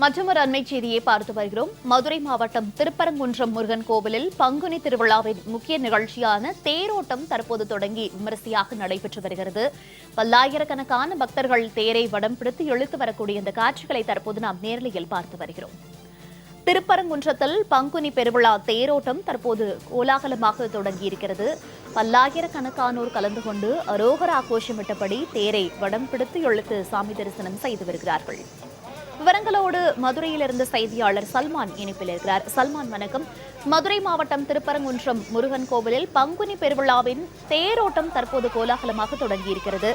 மற்றொரு அண்மை செய்தியை பார்த்து வருகிறோம். மதுரை மாவட்டம் திருப்பரங்குன்றம் முருகன் கோவிலில் பங்குனி திருவிழாவின் முக்கிய நிகழ்ச்சியான தேரோட்டம் தற்போது தொடங்கி விமரிசையாக நடைபெற்று வருகிறது. பல்லாயிரக்கணக்கான பக்தர்கள் தேரை வடம் பிடித்து இழுத்து வரக்கூடிய இந்த காட்சிகளை தற்போது நாம் நேரலையில் பார்த்து வருகிறோம். திருப்பரங்குன்றத்தில் பங்குனி பெருவிழா தேரோட்டம் தற்போது கோலாகலமாக தொடங்கியிருக்கிறது. பல்லாயிரக்கணக்கானோர் கலந்து கொண்டு அரோகரா கோஷமிட்டபடி தேரை வடம் பிடித்து இழுத்து சாமி தரிசனம் செய்து வருகிறார்கள். விவரங்களோடு மதுரையிலிருந்து செய்தியாளர் சல்மான் இணைப்பில் இருக்கிறார். சல்மான், வணக்கம். மதுரை மாவட்டம் திருப்பரங்குன்றம் முருகன் கோவிலில் பங்குனி பெருவிழாவின் தேரோட்டம் தற்போது கோலாகலமாக தொடங்கியிருக்கிறது.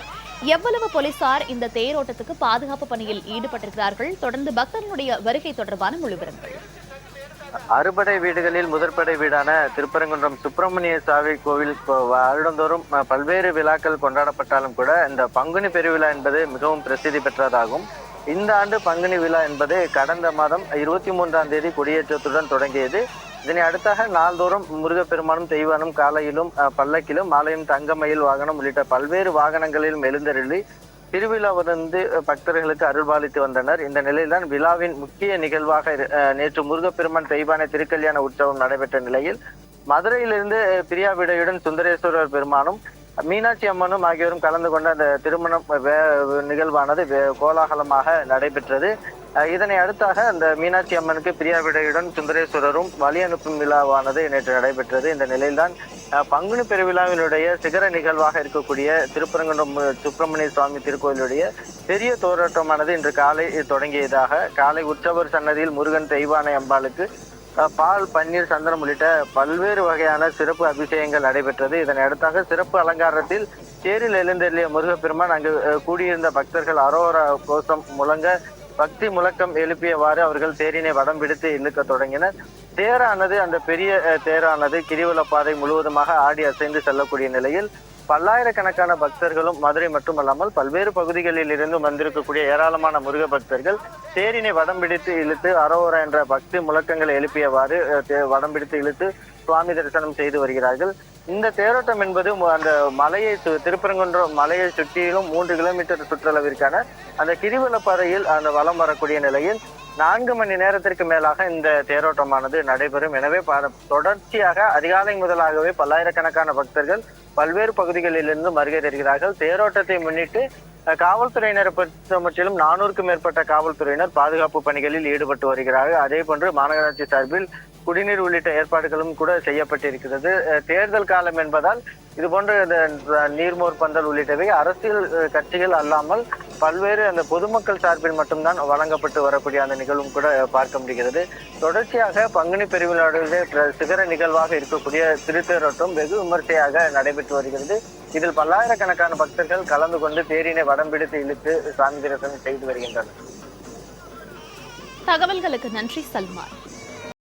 எவ்வளவு போலீசார் இந்த தேரோட்டத்துக்கு பாதுகாப்பு பணியில் ஈடுபட்டிருக்கிறார்கள்? தொடர்ந்து பக்தர்களுடைய வருகை தொடர்பான முழு விவரங்கள். அறுபடை வீடுகளில் முதற்படை வீடான திருப்பரங்குன்றம் சுப்பிரமணிய சாமி கோவில் வருடந்தோறும் பல்வேறு விழாக்கள் கொண்டாடப்பட்டாலும் கூட இந்த பங்குனி பெருவிழா என்பது மிகவும் பிரசித்தி பெற்றதாகும். இந்த ஆண்டு பங்குனி விழா என்பது கடந்த மாதம் 23ஆம் தேதி கொடியேற்றத்துடன் தொடங்கியது. இதனை அடுத்தாக நாள்தோறும் முருகப்பெருமானும் தெய்வானும் காலையிலும் பல்லக்கிலும் மாலையும் தங்கமயில் வாகனம் உள்ளிட்ட பல்வேறு வாகனங்களிலும் எழுந்தருளி திருவிழாவிலிருந்து பக்தர்களுக்கு அருள்பாலித்து வந்தனர். இந்த நிலையில்தான் விழாவின் முக்கிய நிகழ்வாக நேற்று முருகப்பெருமான் தெய்வானை திருக்கல்யாண உற்சவம் நடைபெற்ற நிலையில் மதுரையிலிருந்து பிரியாவிடையுடன் சுந்தரேஸ்வரர் பெருமானும் மீனாட்சி அம்மனும் ஆகியோரும் கலந்து கொண்ட அந்த திருமணம் நிகழ்வானது கோலாகலமாக நடைபெற்றது. இதனை அடுத்தாக அந்த மீனாட்சி அம்மனுக்கு பிரியாவிடையுடன் சுந்தரேஸ்வரரும் வழி அனுப்பும் விழாவானது நேற்று நடைபெற்றது. இந்த நிலையில்தான் பங்குனி பெருவிழாவினுடைய சிகர நிகழ்வாக இருக்கக்கூடிய திருப்பரங்குன்றம் சுப்பிரமணிய சுவாமி திருக்கோயிலுடைய பெரிய தோரோட்டமானது இன்று காலை தொடங்கியதாக காலை உற்சவர் சன்னதியில் முருகன் தெய்வானை அம்பாளுக்கு பால், பன்னீர், சந்தனம் உள்ளிட்ட பல்வேறு வகையான சிறப்பு அபிஷேகங்கள் நடைபெற்றது. இதனை அடுத்தாக சிறப்பு அலங்காரத்தில் தேரில் எழுந்தருளிய முருகப்பெருமான் அங்கு கூடியிருந்த பக்தர்கள் அரோகரா கோஷம் முழங்க பக்தி முழக்கம் எழுப்பியவாறு அவர்கள் தேரினை வடம் பிடித்து இழுக்க தொடங்கினர். தேரானது அந்த பெரிய தேரானது கிரிவல பாதை முழுவதுமாக ஆடி அசைந்து செல்லக்கூடிய நிலையில் பல்லாயிரக்கணக்கான பக்தர்களும் மதுரை மட்டுமல்லாமல் பல்வேறு பகுதிகளில் இருந்து வந்திருக்கக்கூடிய ஏராளமான முருக பக்தர்கள் தேரினை வடம் பிடித்து இழுத்து அரோகரா என்ற பக்தி முழக்கங்களை எழுப்பியவாறு வடம் பிடித்து இழுத்து சுவாமி தரிசனம் செய்து வருகிறார்கள். இந்த தேரோட்டம் என்பது அந்த மலையை திருப்பரங்குன்றம் மலையை சுற்றிலும் 3 கிலோமீட்டர் சுற்றளவிற்கான அந்த கிரிவல பாதையில் அந்த வலம் வரக்கூடிய நிலையில் 4 மணி நேரத்திற்கு மேலாக இந்த தேரோட்டமானது நடைபெறும். எனவே தொடர்ச்சியாக அதிகாலை முதலாகவே பல்லாயிரக்கணக்கான பக்தர்கள் பல்வேறு பகுதிகளிலிருந்து வருகை தருகிறார்கள். தேரோட்டத்தை முன்னிட்டு காவல்துறையினரை பொறுத்தமட்டிலும் 400க்கும் மேற்பட்ட காவல்துறையினர் பாதுகாப்பு பணிகளில் ஈடுபட்டு வருகிறார்கள். அதே போன்று மாநகராட்சி சார்பில் குடிநீர் உள்ளிட்ட ஏற்பாடுகளும் கூட செய்யப்பட்டிருக்கிறது. தேர்தல் காலம் என்பதால் இது போன்ற நீர்மோர் பந்தல் உள்ளிட்டவை அரசியல் கட்சிகள் அல்லாமல் பல்வேறு அந்த பொதுமக்கள் சார்பில் மட்டும்தான் வழங்கப்பட்டு வரக்கூடிய அந்த நிகழ்வும் கூட பார்க்க முடிகிறது. தொடர்ச்சியாக பங்குனி பெருவிழாவிலே சிகர நிகழ்வாக இருக்கக்கூடிய திருத்தேரோட்டம் வெகு விமர்சையாக நடைபெற்று வருகிறது. இதில் பல்லாயிரக்கணக்கான பக்தர்கள் கலந்து கொண்டு தேரினை வடம் பிடித்து இழுத்து சாமி தரிசனம் செய்து வருகின்றனர். தகவல்களுக்கு நன்றி சல்மான்.